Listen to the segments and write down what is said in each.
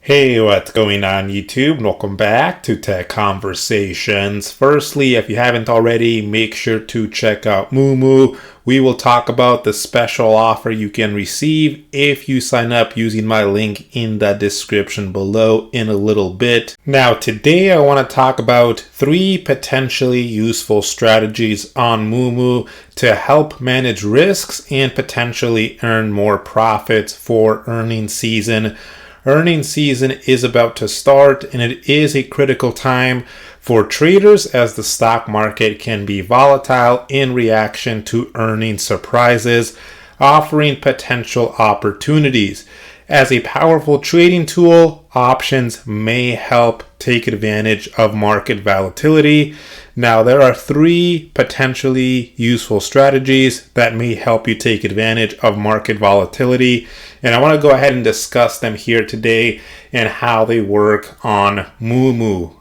Hey, what's going on YouTube? Welcome back to Tech Conversations. Firstly, if you haven't already, make sure to check out Moomoo. We will talk about the special offer you can receive if you sign up using my link in the description below in a little bit. Now, today I want to talk about 3 potentially useful strategies on Moomoo to help manage risks and potentially earn more profits for earnings season. Earnings season is about to start, and it is a critical time for traders as the stock market can be volatile in reaction to earnings surprises, offering potential opportunities. As a powerful trading tool, options may help take advantage of market volatility. Now, there are 3 potentially useful strategies that may help you take advantage of market volatility, and I want to go ahead and discuss them here today and how they work on Moomoo.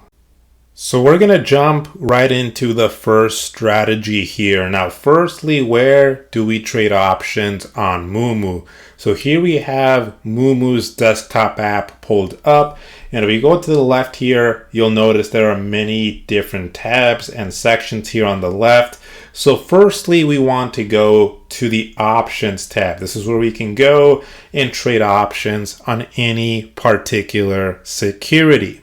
So we're going to jump right into the first strategy here. Now, firstly, where do we trade options on Moomoo? So here we have Moomoo's desktop app pulled up. And if we go to the left here, you'll notice there are many different tabs and sections here on the left. So firstly, we want to go to the options tab. This is where we can go and trade options on any particular security.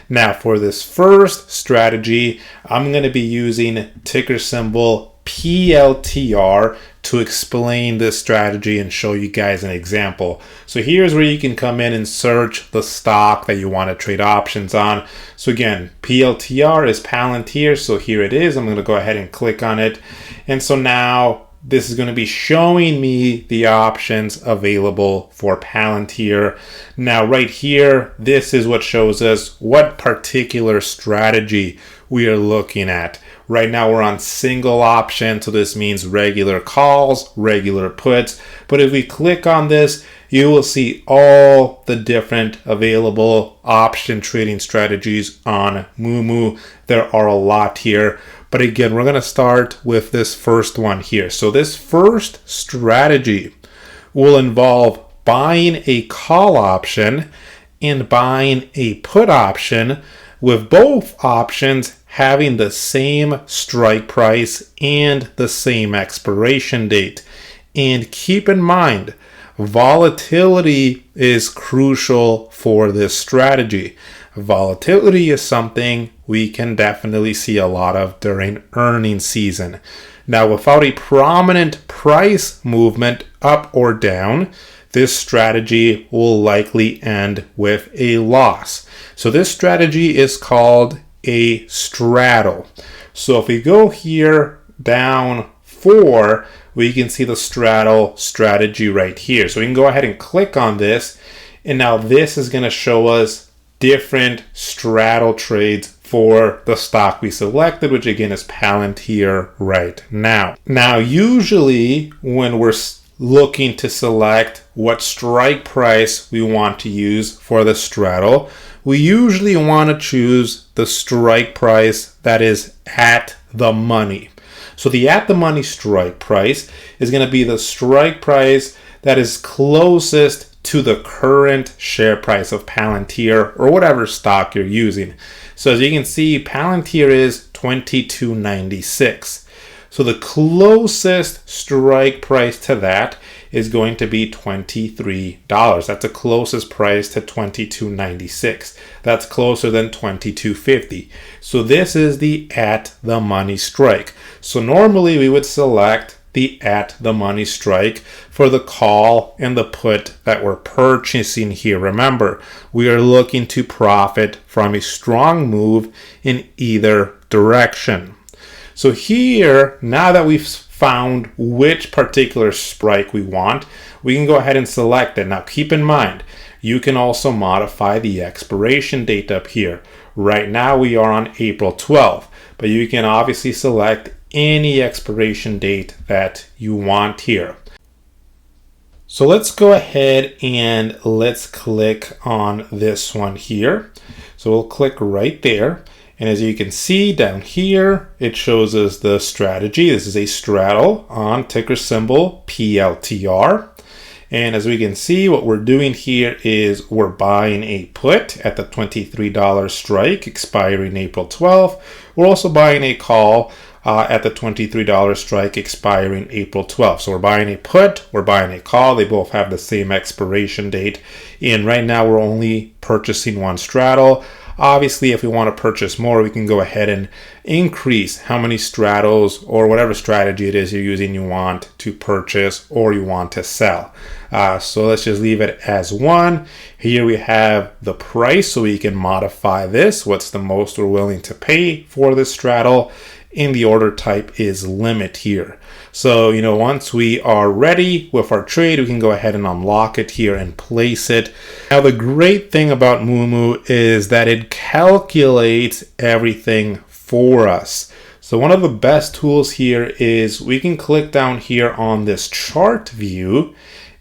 Now, for this first strategy, I'm going to be using ticker symbol PLTR to explain this strategy and show you guys an example. So here's where you can come in and search the stock that you want to trade options on. So again, PLTR is Palantir. So here it is. I'm going to go ahead and click on it. And so now this is going to be showing me the options available for Palantir. Now right here, this is what shows us what particular strategy we are looking at. Right now we're on single option, so this means regular calls, regular puts. But if we click on this, you will see all the different available option trading strategies on Moomoo. There are a lot here. But again, we're going to start with this first one here. So this first strategy will involve buying a call option and buying a put option, with both options having the same strike price and the same expiration date. And keep in mind, volatility is crucial for this strategy. Volatility is something we can definitely see a lot of during earnings season. Now, without a prominent price movement up or down, this strategy will likely end with a loss. So this strategy is called a straddle. So if we go here down 4, we can see the straddle strategy right here. So we can go ahead and click on this, and now this is going to show us different straddle trades for the stock we selected, which again is Palantir right now. Now, usually when we're looking to select what strike price we want to use for the straddle, we usually want to choose the strike price that is at the money. So the at the money strike price is going to be the strike price that is closest to the current share price of Palantir or whatever stock you're using. So as you can see, Palantir is $22.96. So the closest strike price to that is going to be $23. That's the closest price to $22.96. That's closer than $22.50. So this is the at the money strike. So normally we would select the at the money strike for the call and the put that we're purchasing here. Remember, we are looking to profit from a strong move in either direction. So here, now that we've found which particular strike we want, we can go ahead and select it. Now keep in mind, you can also modify the expiration date up here. Right now we are on April 12th, but you can obviously select any expiration date that you want here. So let's go ahead and let's click on this one here. So we'll click right there. And as you can see down here, it shows us the strategy. This is a straddle on ticker symbol PLTR. And as we can see, what we're doing here is we're buying a put at the $23 strike expiring April 12th. We're also buying a call at the $23 strike expiring April 12th. So we're buying a put, we're buying a call. They both have the same expiration date. And right now we're only purchasing one straddle. Obviously, if we want to purchase more, we can go ahead and increase how many straddles or whatever strategy it is you're using you want to purchase or you want to sell. So let's just leave it as one. Here we have the price, so we can modify this. What's the most we're willing to pay for this straddle? And the order type is limit here. So, once we are ready with our trade, we can go ahead and unlock it here and place it. Now, the great thing about Moomoo is that it calculates everything for us. So one of the best tools here is we can click down here on this chart view.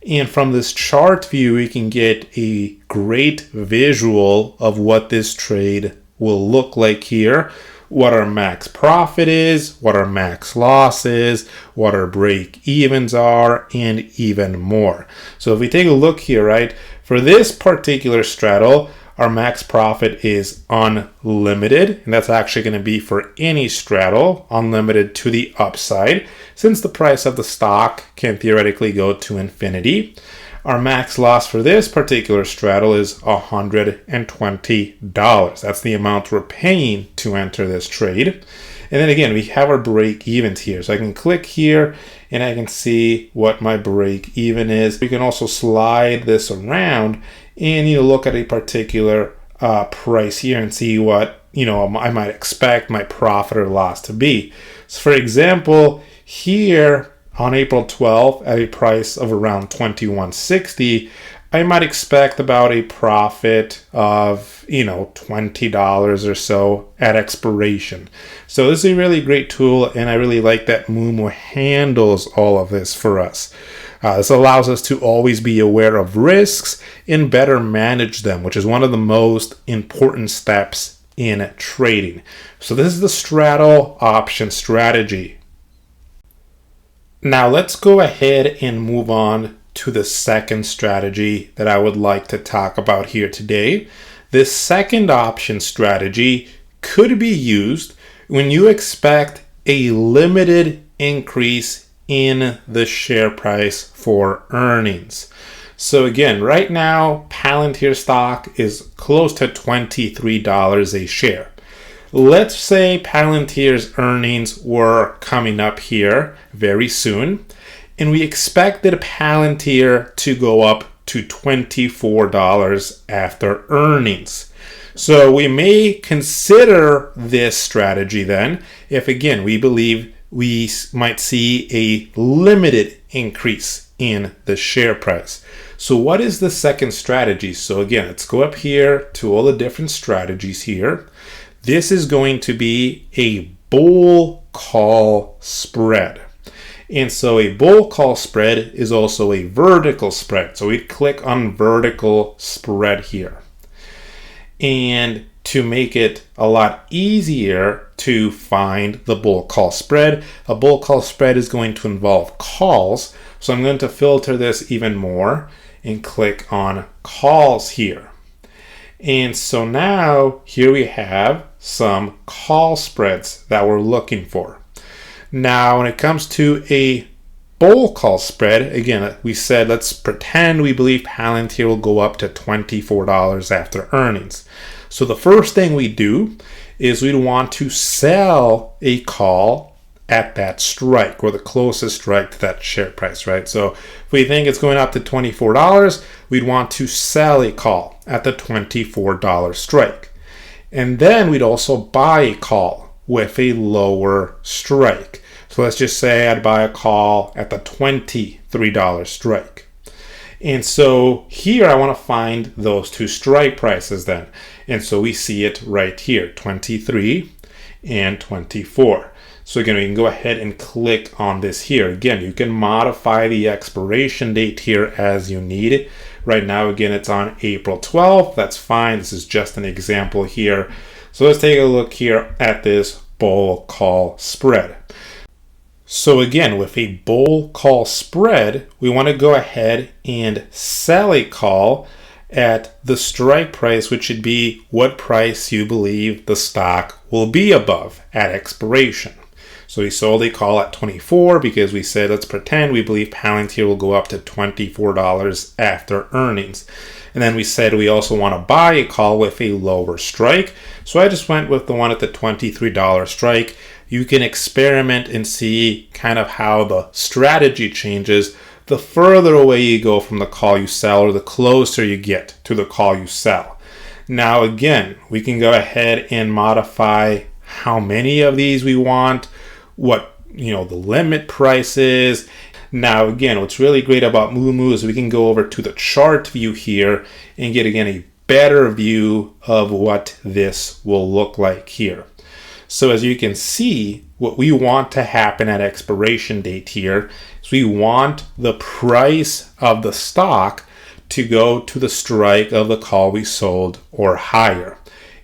And from this chart view, we can get a great visual of what this trade will look like here. What our max profit is, what our max loss is, what our break evens are, and even more. So if we take a look here, right, for this particular straddle, our max profit is unlimited, and that's actually going to be for any straddle, unlimited to the upside, since the price of the stock can theoretically go to infinity. Our max loss for this particular straddle is $120. That's the amount we're paying to enter this trade. And then again, we have our break evens here. So I can click here and I can see what my break even is. We can also slide this around and look at a particular price here and see what I might expect my profit or loss to be. So for example, here on April 12th, at a price of around $21.60, I might expect about a profit of, $20 or so at expiration. So this is a really great tool, and I really like that Moomoo handles all of this for us. This allows us to always be aware of risks and better manage them, which is one of the most important steps in trading. So this is the straddle option strategy. Now let's go ahead and move on to the second strategy that I would like to talk about here today. This second option strategy could be used when you expect a limited increase in the share price for earnings. So again, right now, Palantir stock is close to $23 a share. Let's say Palantir's earnings were coming up here very soon, and we expected Palantir to go up to $24 after earnings. So we may consider this strategy then if, again, we believe we might see a limited increase in the share price. So what is the second strategy? So again, let's go up here to all the different strategies here. This is going to be a bull call spread. And so a bull call spread is also a vertical spread. So we click on vertical spread here. And to make it a lot easier to find the bull call spread, a bull call spread is going to involve calls. So I'm going to filter this even more and click on calls here. And so now here we have some call spreads that we're looking for. Now, when it comes to a bull call spread, again, we said let's pretend we believe Palantir will go up to $24 after earnings. So the first thing we do is we'd want to sell a call at that strike, or the closest strike to that share price, right? So if we think it's going up to $24, we'd want to sell a call at the $24 strike. And then we'd also buy a call with a lower strike. So let's just say I'd buy a call at the $23 strike. And so here I want to find those two strike prices then. And so we see it right here, 23 and 24. So again, we can go ahead and click on this here. Again, you can modify the expiration date here as you need it. Right now, again, it's on April 12th. That's fine. This is just an example here. So let's take a look here at this bull call spread. So again, with a bull call spread, we want to go ahead and sell a call at the strike price, which should be what price you believe the stock will be above at expiration. So we sold a call at 24 because we said, let's pretend we believe Palantir will go up to $24 after earnings. And then we said we also want to buy a call with a lower strike. So I just went with the one at the $23 strike. You can experiment and see kind of how the strategy changes the further away you go from the call you sell, or the closer you get to the call you sell. Now again, we can go ahead and modify how many of these we want, what the limit price is. Now again, what's really great about Moomoo is we can go over to the chart view here and get again a better view of what this will look like here. So as you can see, what we want to happen at expiration date here is we want the price of the stock to go to the strike of the call we sold or higher.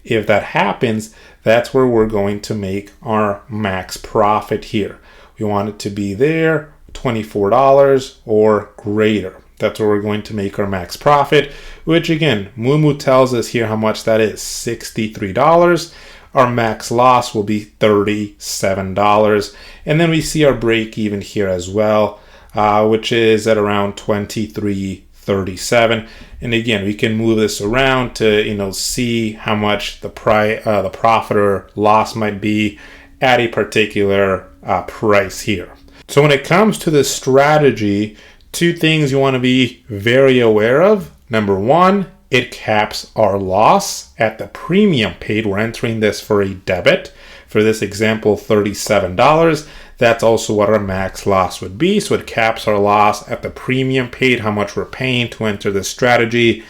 If that happens, that's where we're going to make our max profit here. We want it to be there, $24 or greater. That's where we're going to make our max profit, which again, Moomoo tells us here how much that is, $63. Our max loss will be $37. And then we see our break even here as well, which is at around $23.37. And again, we can move this around to see how much the profit or loss might be at a particular price here. So when it comes to this strategy, two things you want to be very aware of. Number one, it caps our loss at the premium paid. We're entering this for a debit. For this example, $37. That's also what our max loss would be. So it caps our loss at the premium paid, how much we're paying to enter this strategy.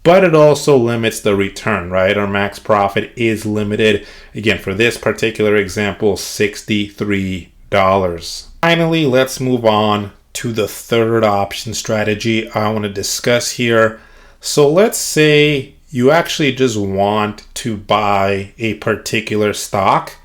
But it also limits the return, right? Our max profit is limited. Again, for this particular example, $63. Finally, let's move on to the third option strategy I want to discuss here. So let's say you actually just want to buy a particular stock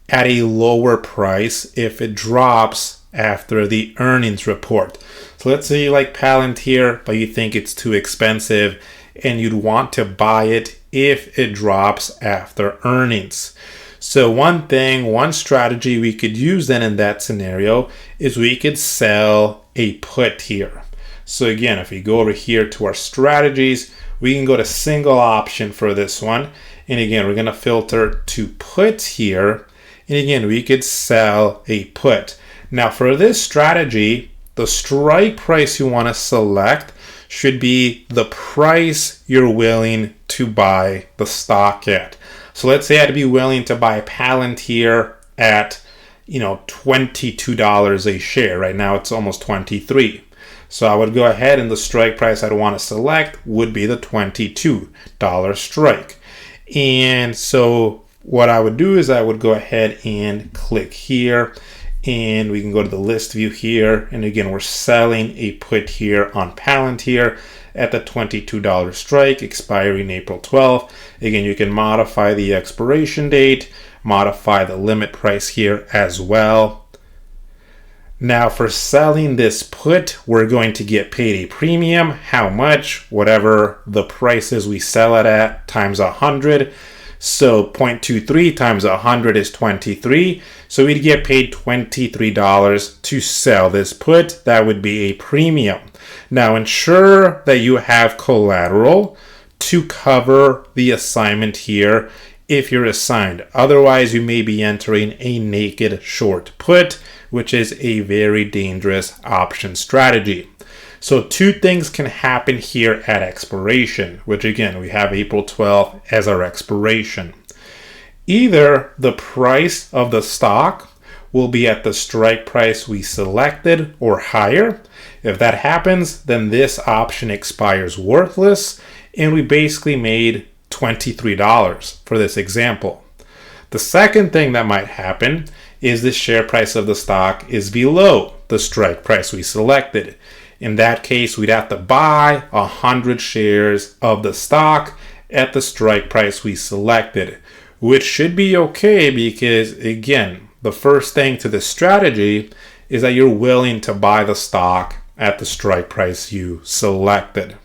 at a lower price if it drops after the earnings report. So let's say you like Palantir, but you think it's too expensive and you'd want to buy it if it drops after earnings. So one strategy we could use then in that scenario is we could sell a put here. So again, if we go over here to our strategies, we can go to single option for this one. And again, we're going to filter to put here. And again, we could sell a put. Now for this strategy, the strike price you want to select should be the price you're willing to buy the stock at. So let's say I'd be willing to buy Palantir at, $22 a share. Right now it's almost 23. So I would go ahead and the strike price I'd want to select would be the $22 strike. And so what I would do is I would go ahead and click here, and we can go to the list view here. And again, we're selling a put here on Palantir at the $22 strike, expiring April 12th. Again, you can modify the expiration date, modify the limit price here as well. Now for selling this put, we're going to get paid a premium. How much? Whatever the price is we sell it at times 100. So 0.23 times 100 is 23. So we'd get paid $23 to sell this put. That would be a premium. Now ensure that you have collateral to cover the assignment here if you're assigned. Otherwise, you may be entering a naked short put, which is a very dangerous option strategy. So two things can happen here at expiration, which again, we have April 12th as our expiration. Either the price of the stock will be at the strike price we selected or higher. If that happens, then this option expires worthless, and we basically made $23 for this example. The second thing that might happen is the share price of the stock is below the strike price we selected. In that case, we'd have to buy 100 shares of the stock at the strike price we selected, which should be okay because, again, the first thing to this strategy is that you're willing to buy the stock at the strike price you selected.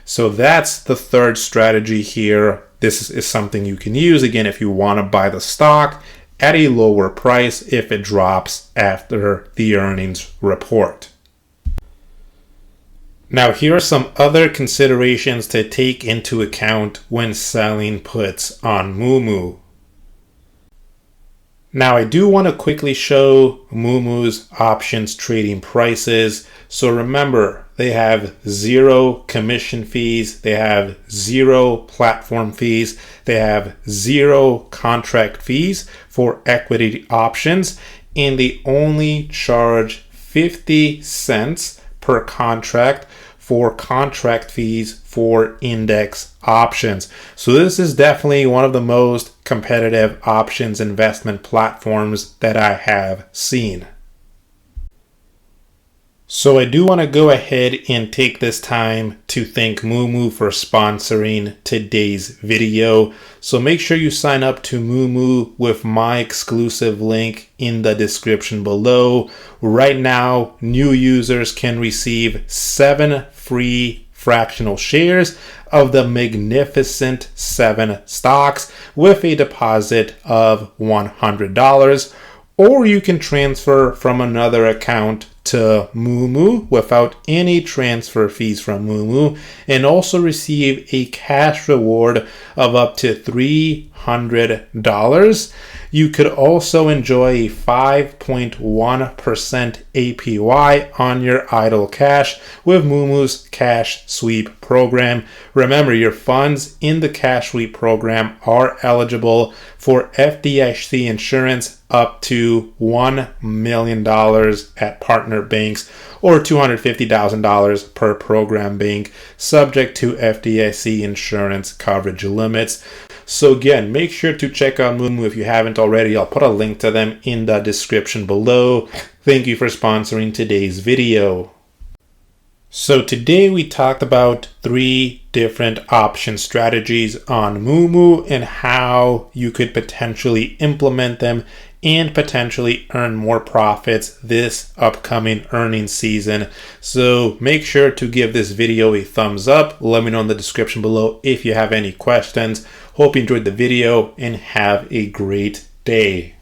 So that's the third strategy here. This is something you can use, again, if you want to buy the stock at a lower price if it drops after the earnings report. Now, here are some other considerations to take into account when selling puts on Moomoo. Now, I do want to quickly show Moomoo's options trading prices. So remember, they have 0 commission fees, they have 0 platform fees, they have 0 contract fees for equity options, and they only charge 50 cents per contract for contract fees for index options. So this is definitely one of the most competitive options investment platforms that I have seen. So I do want to go ahead and take this time to thank Moomoo for sponsoring today's video. So make sure you sign up to Moomoo with my exclusive link in the description below. Right now, new users can receive 7 free fractional shares of the Magnificent 7 stocks with a deposit of $100. Or you can transfer from another account to Moomoo without any transfer fees from Moomoo, and also receive a cash reward of up to $300. You could also enjoy a 5.1% APY on your idle cash with Moomoo's cash sweep program. Remember, your funds in the cash sweep program are eligible for FDIC insurance up to $1 million at partner banks or $250,000 per program bank, subject to FDIC insurance coverage limits. So again, make sure to check out Moomoo if you haven't already. I'll put a link to them in the description below. Thank you for sponsoring today's video. So today we talked about 3 different option strategies on Moomoo and how you could potentially implement them and potentially earn more profits this upcoming earnings season. So make sure to give this video a thumbs up. Let me know in the description below if you have any questions. Hope you enjoyed the video and have a great day.